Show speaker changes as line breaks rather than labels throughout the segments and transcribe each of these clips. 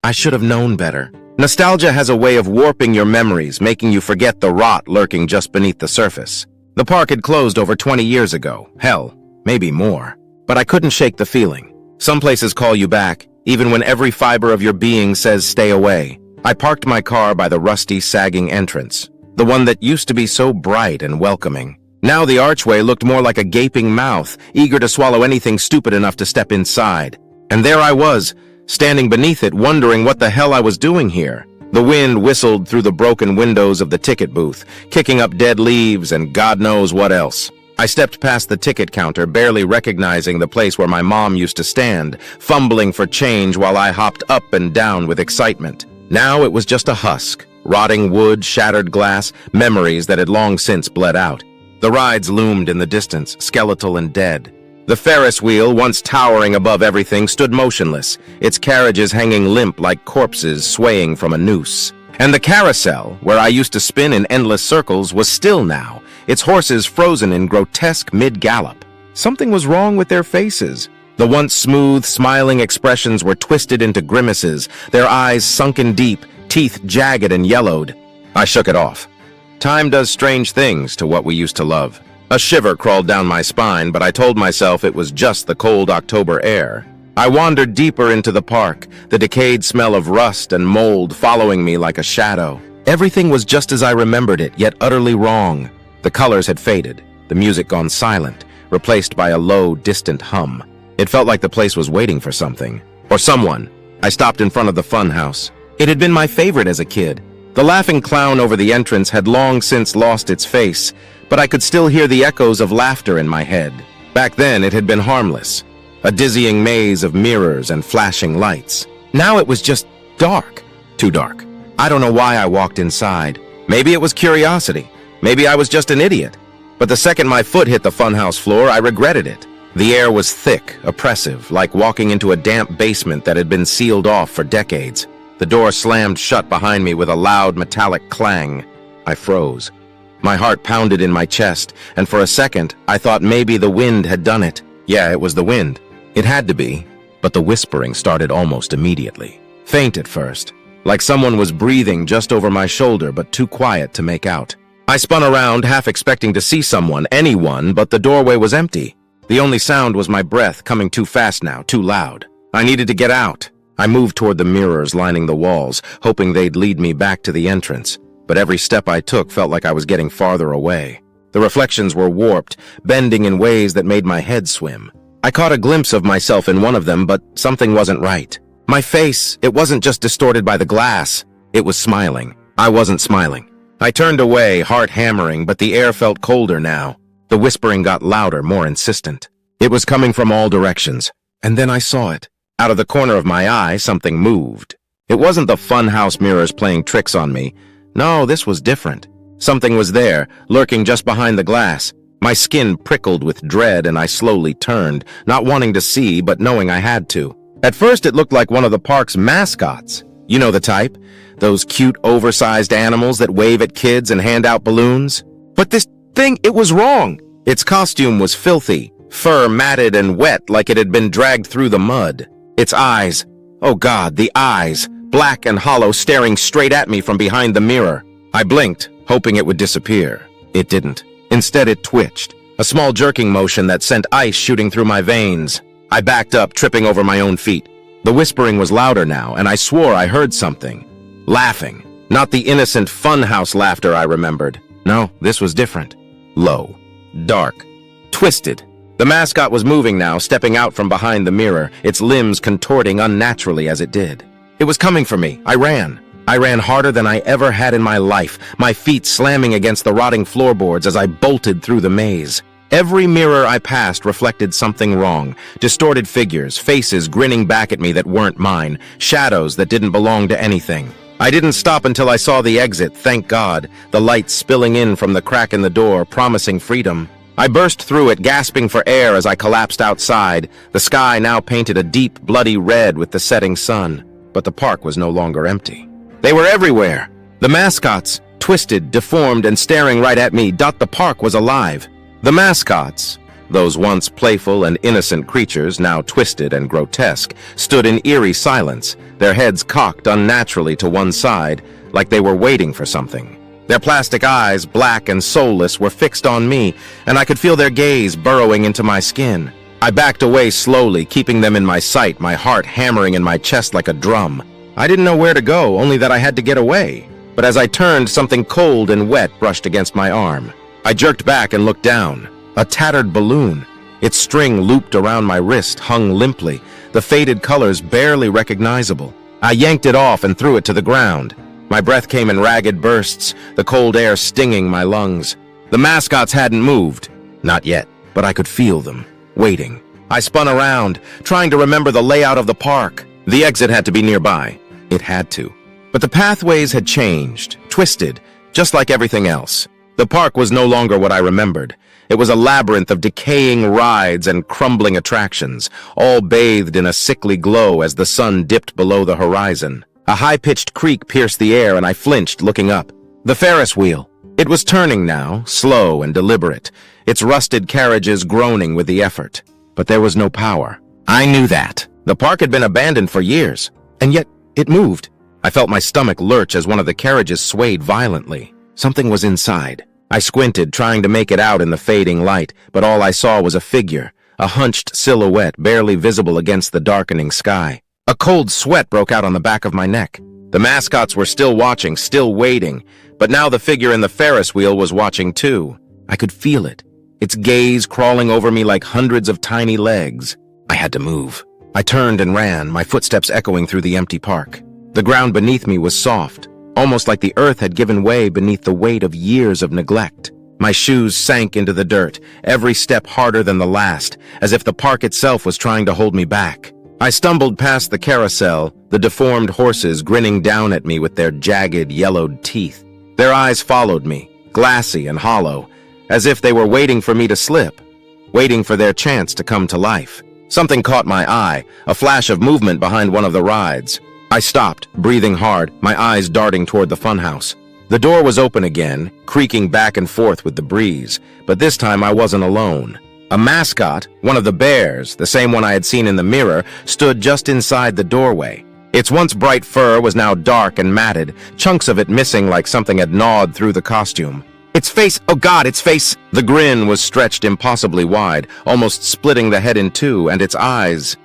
I should have known better. Nostalgia has a way of warping your memories, making you forget the rot lurking just beneath the surface. The park had closed over 20 years ago. Hell, maybe more. But I couldn't shake the feeling. Some places call you back, even when every fiber of your being says stay away. I parked my car by the rusty, sagging entrance, the one that used to be so bright and welcoming. Now the archway looked more like a gaping mouth, eager to swallow anything stupid enough to step inside. And there I was, standing beneath it, wondering what the hell I was doing here. The wind whistled through the broken windows of the ticket booth, kicking up dead leaves and God knows what else. I stepped past the ticket counter, barely recognizing the place where my mom used to stand, fumbling for change while I hopped up and down with excitement. Now it was just a husk, rotting wood, shattered glass, memories that had long since bled out. The rides loomed in the distance, skeletal and dead. The Ferris wheel, once towering above everything, stood motionless, its carriages hanging limp like corpses swaying from a noose. And the carousel, where I used to spin in endless circles, was still now, its horses frozen in grotesque mid-gallop. Something was wrong with their faces. The once smooth, smiling expressions were twisted into grimaces, their eyes sunken deep, teeth jagged and yellowed. I shook it off. Time does strange things to what we used to love. A shiver crawled down my spine, but I told myself it was just the cold October air. I wandered deeper into the park, the decayed smell of rust and mold following me like a shadow. Everything was just as I remembered it, yet utterly wrong. The colors had faded, the music gone silent, replaced by a low, distant hum. It felt like the place was waiting for something, or someone. I stopped in front of the Funhouse. It had been my favorite as a kid. The laughing clown over the entrance had long since lost its face, but I could still hear the echoes of laughter in my head. Back then, it had been harmless, a dizzying maze of mirrors and flashing lights. Now it was just dark, too dark. I don't know why I walked inside. Maybe it was curiosity. Maybe I was just an idiot. But the second my foot hit the Funhouse floor, I regretted it. The air was thick, oppressive, like walking into a damp basement that had been sealed off for decades. The door slammed shut behind me with a loud metallic clang. I froze. My heart pounded in my chest, and for a second, I thought maybe the wind had done it. Yeah, it was the wind. It had to be, but the whispering started almost immediately. Faint at first, like someone was breathing just over my shoulder, but too quiet to make out. I spun around, half expecting to see someone, anyone, but the doorway was empty. The only sound was my breath, coming too fast now, too loud. I needed to get out. I moved toward the mirrors lining the walls, hoping they'd lead me back to the entrance. But every step I took felt like I was getting farther away. The reflections were warped, bending in ways that made my head swim. I caught a glimpse of myself in one of them, but something wasn't right. My face, it wasn't just distorted by the glass. It was smiling. I wasn't smiling. I turned away, heart hammering, but the air felt colder now. The whispering got louder, more insistent. It was coming from all directions. And then I saw it. Out of the corner of my eye, something moved. It wasn't the Funhouse mirrors playing tricks on me. No, this was different. Something was there, lurking just behind the glass. My skin prickled with dread and I slowly turned, not wanting to see, but knowing I had to. At first it looked like one of the park's mascots. You know the type? Those cute, oversized animals that wave at kids and hand out balloons? But this thing, it was wrong. Its costume was filthy, fur matted and wet like it had been dragged through the mud. Its eyes, oh God, the eyes, black and hollow, staring straight at me from behind the mirror. I blinked, hoping it would disappear. It didn't. Instead, it twitched, a small jerking motion that sent ice shooting through my veins. I backed up, tripping over my own feet. The whispering was louder now, and I swore I heard something. Laughing. Not the innocent Funhouse laughter I remembered. No, this was different. Low. Dark. Twisted. The mascot was moving now, stepping out from behind the mirror, its limbs contorting unnaturally as it did. It was coming for me. I ran. I ran harder than I ever had in my life, my feet slamming against the rotting floorboards as I bolted through the maze. Every mirror I passed reflected something wrong. Distorted figures, faces grinning back at me that weren't mine, shadows that didn't belong to anything. I didn't stop until I saw the exit, thank God, the light spilling in from the crack in the door, promising freedom. I burst through it, gasping for air as I collapsed outside, the sky now painted a deep, bloody red with the setting sun. But the park was no longer empty. They were everywhere. The mascots, twisted, deformed, and staring right at me, the park was alive. The mascots, those once playful and innocent creatures now twisted and grotesque, stood in eerie silence, their heads cocked unnaturally to one side, like they were waiting for something. Their plastic eyes, black and soulless, were fixed on me, and I could feel their gaze burrowing into my skin. I backed away slowly, keeping them in my sight, my heart hammering in my chest like a drum. I didn't know where to go, only that I had to get away. But as I turned, something cold and wet brushed against my arm. I jerked back and looked down. A tattered balloon. Its string looped around my wrist, hung limply, the faded colors barely recognizable. I yanked it off and threw it to the ground. My breath came in ragged bursts, the cold air stinging my lungs. The mascots hadn't moved. Not yet, but I could feel them, waiting. I spun around, trying to remember the layout of the park. The exit had to be nearby. It had to. But the pathways had changed, twisted, just like everything else. The park was no longer what I remembered. It was a labyrinth of decaying rides and crumbling attractions, all bathed in a sickly glow as the sun dipped below the horizon. A high-pitched creak pierced the air and I flinched, looking up. The Ferris wheel. It was turning now, slow and deliberate, its rusted carriages groaning with the effort. But there was no power. I knew that. The park had been abandoned for years, and yet it moved. I felt my stomach lurch as one of the carriages swayed violently. Something was inside. I squinted, trying to make it out in the fading light, but all I saw was a figure, a hunched silhouette barely visible against the darkening sky. A cold sweat broke out on the back of my neck. The mascots were still watching, still waiting, but now the figure in the Ferris wheel was watching too. I could feel it, its gaze crawling over me like hundreds of tiny legs. I had to move. I turned and ran, my footsteps echoing through the empty park. The ground beneath me was soft, almost like the earth had given way beneath the weight of years of neglect. My shoes sank into the dirt, every step harder than the last, as if the park itself was trying to hold me back. I stumbled past the carousel, the deformed horses grinning down at me with their jagged, yellowed teeth. Their eyes followed me, glassy and hollow, as if they were waiting for me to slip, waiting for their chance to come to life. Something caught my eye, a flash of movement behind one of the rides. I stopped, breathing hard, my eyes darting toward the funhouse. The door was open again, creaking back and forth with the breeze, but this time I wasn't alone. A mascot, one of the bears, the same one I had seen in the mirror, stood just inside the doorway. Its once bright fur was now dark and matted, chunks of it missing like something had gnawed through the costume. Its face, oh God, its face! The grin was stretched impossibly wide, almost splitting the head in two, and its eyes,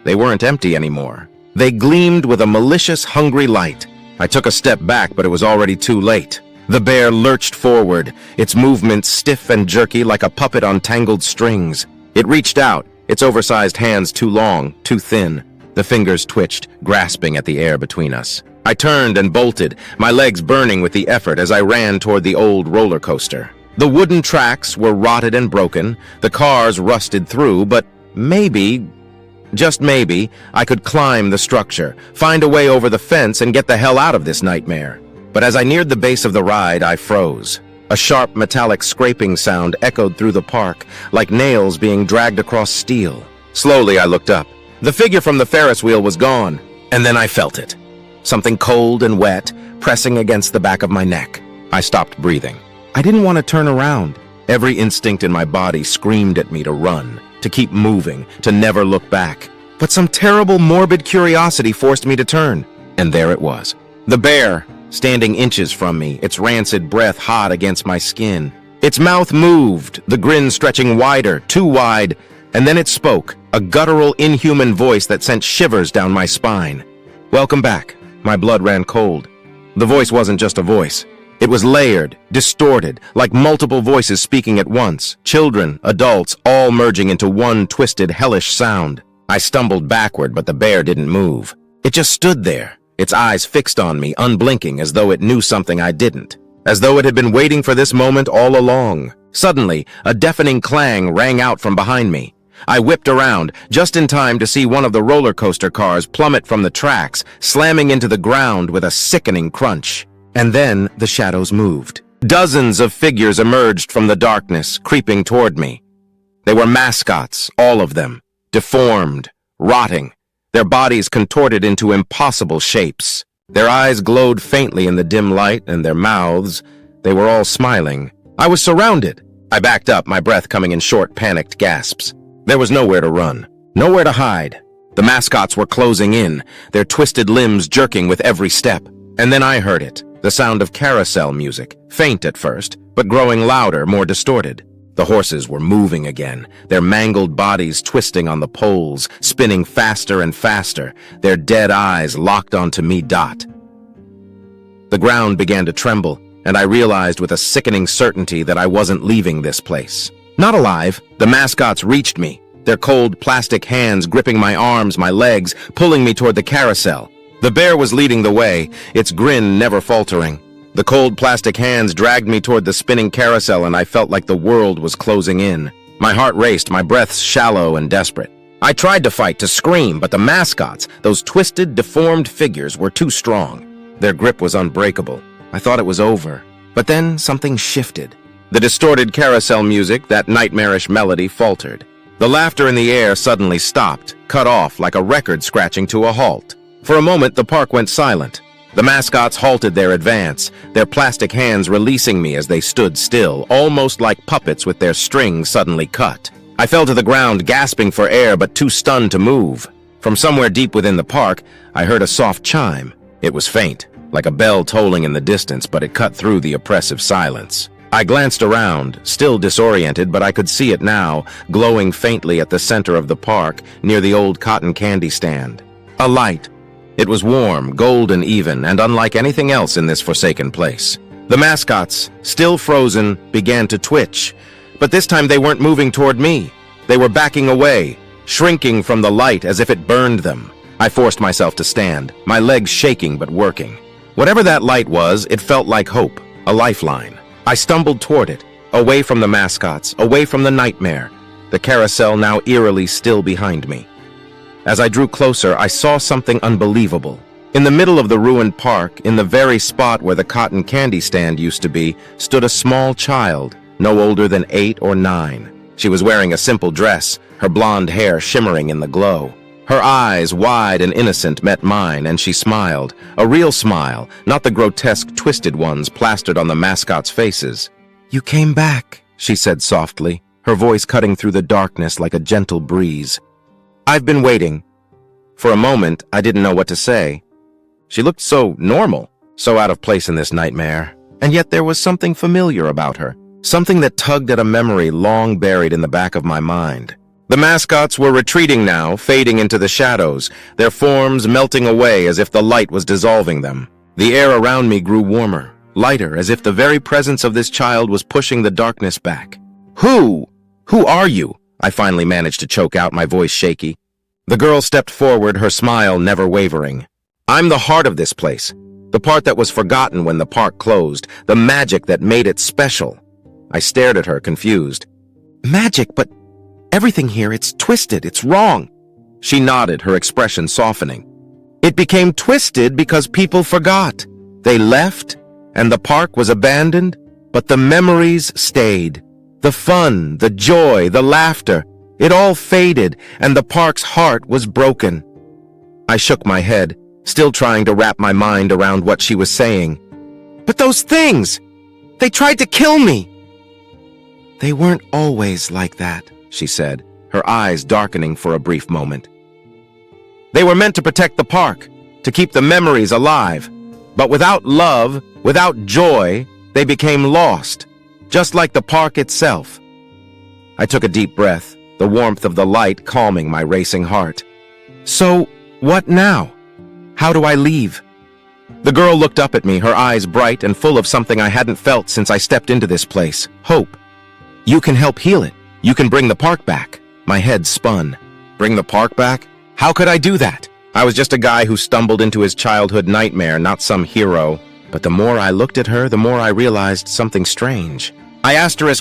they weren't empty anymore. They gleamed with a malicious, hungry light. I took a step back, but it was already too late. The bear lurched forward, its movements stiff and jerky like a puppet on tangled strings. It reached out, its oversized hands too long, too thin. The fingers twitched, grasping at the air between us. I turned and bolted, my legs burning with the effort as I ran toward the old roller coaster. The wooden tracks were rotted and broken, the cars rusted through, but maybe, just maybe, I could climb the structure, find a way over the fence and get the hell out of this nightmare. But as I neared the base of the ride, I froze. A sharp metallic scraping sound echoed through the park, like nails being dragged across steel. Slowly, I looked up. The figure from the Ferris wheel was gone, and then I felt it. Something cold and wet, pressing against the back of my neck. I stopped breathing. I didn't want to turn around. Every instinct in my body screamed at me to run, to keep moving, to never look back. But some terrible, morbid curiosity forced me to turn. And there it was. The bear, standing inches from me, its rancid breath hot against my skin. Its mouth moved, the grin stretching wider, too wide, and then it spoke, a guttural, inhuman voice that sent shivers down my spine. Welcome back. My blood ran cold. The voice wasn't just a voice. It was layered, distorted, like multiple voices speaking at once, children, adults, all merging into one twisted, hellish sound. I stumbled backward, but the bear didn't move. It just stood there, its eyes fixed on me, unblinking, as though it knew something I didn't. As though it had been waiting for this moment all along. Suddenly, a deafening clang rang out from behind me. I whipped around, just in time to see one of the roller coaster cars plummet from the tracks, slamming into the ground with a sickening crunch. And then the shadows moved. Dozens of figures emerged from the darkness, creeping toward me. They were mascots, all of them, deformed, rotting, their bodies contorted into impossible shapes. Their eyes glowed faintly in the dim light, and their mouths, they were all smiling. I was surrounded. I backed up, my breath coming in short, panicked gasps. There was nowhere to run, nowhere to hide. The mascots were closing in, their twisted limbs jerking with every step. And then I heard it, the sound of carousel music, faint at first, but growing louder, more distorted. The horses were moving again, their mangled bodies twisting on the poles, spinning faster and faster, their dead eyes locked onto me. The ground began to tremble, and I realized with a sickening certainty that I wasn't leaving this place. Not alive, the mascots reached me, their cold plastic hands gripping my arms, my legs, pulling me toward the carousel. The bear was leading the way, its grin never faltering. The cold plastic hands dragged me toward the spinning carousel, and I felt like the world was closing in. My heart raced, my breaths shallow and desperate. I tried to fight, to scream, but the mascots, those twisted, deformed figures, were too strong. Their grip was unbreakable. I thought it was over. But then something shifted. The distorted carousel music, that nightmarish melody, faltered. The laughter in the air suddenly stopped, cut off like a record scratching to a halt. For a moment, the park went silent. The mascots halted their advance, their plastic hands releasing me as they stood still, almost like puppets with their strings suddenly cut. I fell to the ground, gasping for air but too stunned to move. From somewhere deep within the park, I heard a soft chime. It was faint, like a bell tolling in the distance, but it cut through the oppressive silence. I glanced around, still disoriented, but I could see it now, glowing faintly at the center of the park, near the old cotton candy stand. A light. It was warm, golden even, and unlike anything else in this forsaken place. The mascots, still frozen, began to twitch, but this time they weren't moving toward me. They were backing away, shrinking from the light as if it burned them. I forced myself to stand, my legs shaking but working. Whatever that light was, it felt like hope, a lifeline. I stumbled toward it, away from the mascots, away from the nightmare, the carousel now eerily still behind me. As I drew closer, I saw something unbelievable. In the middle of the ruined park, in the very spot where the cotton candy stand used to be, stood a small child, no older than 8 or 9. She was wearing a simple dress, her blonde hair shimmering in the glow. Her eyes, wide and innocent, met mine, and she smiled. A real smile, not the grotesque, twisted ones plastered on the mascots' faces. "You came back," she said softly, her voice cutting through the darkness like a gentle breeze. "I've been waiting." For a moment, I didn't know what to say. She looked so normal, so out of place in this nightmare, and yet there was something familiar about her, something that tugged at a memory long buried in the back of my mind. The mascots were retreating now, fading into the shadows, their forms melting away as if the light was dissolving them. The air around me grew warmer, lighter, as if the very presence of this child was pushing the darkness back. Who are you?" I finally managed to choke out, my voice shaky. The girl stepped forward, her smile never wavering. "I'm the heart of this place, the part that was forgotten when the park closed, the magic that made it special." I stared at her, confused. "Magic, but everything here, it's twisted, it's wrong." She nodded, her expression softening. "It became twisted because people forgot. They left, and the park was abandoned, but the memories stayed. The fun, the joy, the laughter, it all faded, and the park's heart was broken." I shook my head, still trying to wrap my mind around what she was saying. "But those things! They tried to kill me!" "They weren't always like that," she said, her eyes darkening for a brief moment. "They were meant to protect the park, to keep the memories alive. But without love, without joy, they became lost, just like the park itself." I took a deep breath, the warmth of the light calming my racing heart. "So, what now? How do I leave?" The girl looked up at me, her eyes bright and full of something I hadn't felt since I stepped into this place, hope. "You can help heal it. You can bring the park back." My head spun. Bring the park back? How could I do that? I was just a guy who stumbled into his childhood nightmare, not some hero. But the more I looked at her, the more I realized something strange. I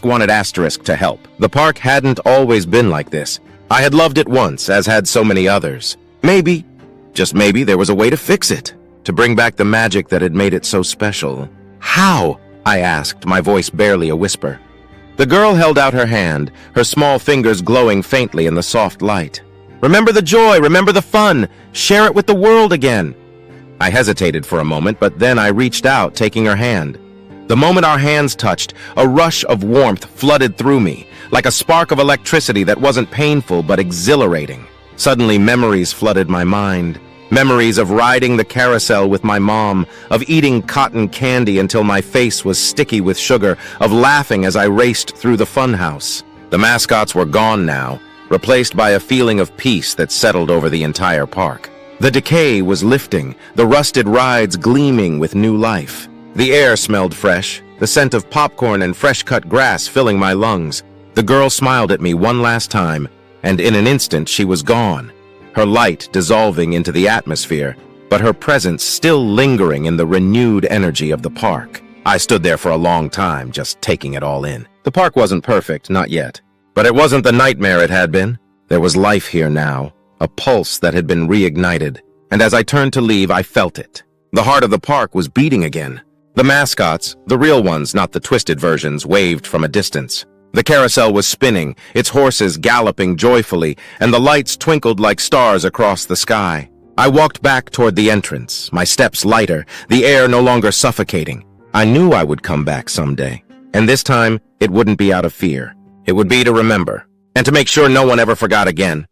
wanted Asterisk to help. The park hadn't always been like this. I had loved it once, as had so many others. Maybe, just maybe, there was a way to fix it, to bring back the magic that had made it so special. "How?" I asked, my voice barely a whisper. The girl held out her hand, her small fingers glowing faintly in the soft light. "Remember the joy, remember the fun, share it with the world again." I hesitated for a moment, but then I reached out, taking her hand. The moment our hands touched, a rush of warmth flooded through me, like a spark of electricity that wasn't painful but exhilarating. Suddenly, memories flooded my mind. Memories of riding the carousel with my mom, of eating cotton candy until my face was sticky with sugar, of laughing as I raced through the funhouse. The mascots were gone now, replaced by a feeling of peace that settled over the entire park. The decay was lifting, the rusted rides gleaming with new life. The air smelled fresh, the scent of popcorn and fresh-cut grass filling my lungs. The girl smiled at me one last time, and in an instant she was gone, her light dissolving into the atmosphere, but her presence still lingering in the renewed energy of the park. I stood there for a long time, just taking it all in. The park wasn't perfect, not yet. But it wasn't the nightmare it had been. There was life here now, a pulse that had been reignited. And as I turned to leave, I felt it. The heart of the park was beating again. The mascots, the real ones, not the twisted versions, waved from a distance. The carousel was spinning, its horses galloping joyfully, and the lights twinkled like stars across the sky. I walked back toward the entrance, my steps lighter, the air no longer suffocating. I knew I would come back someday. And this time, it wouldn't be out of fear. It would be to remember, and to make sure no one ever forgot again.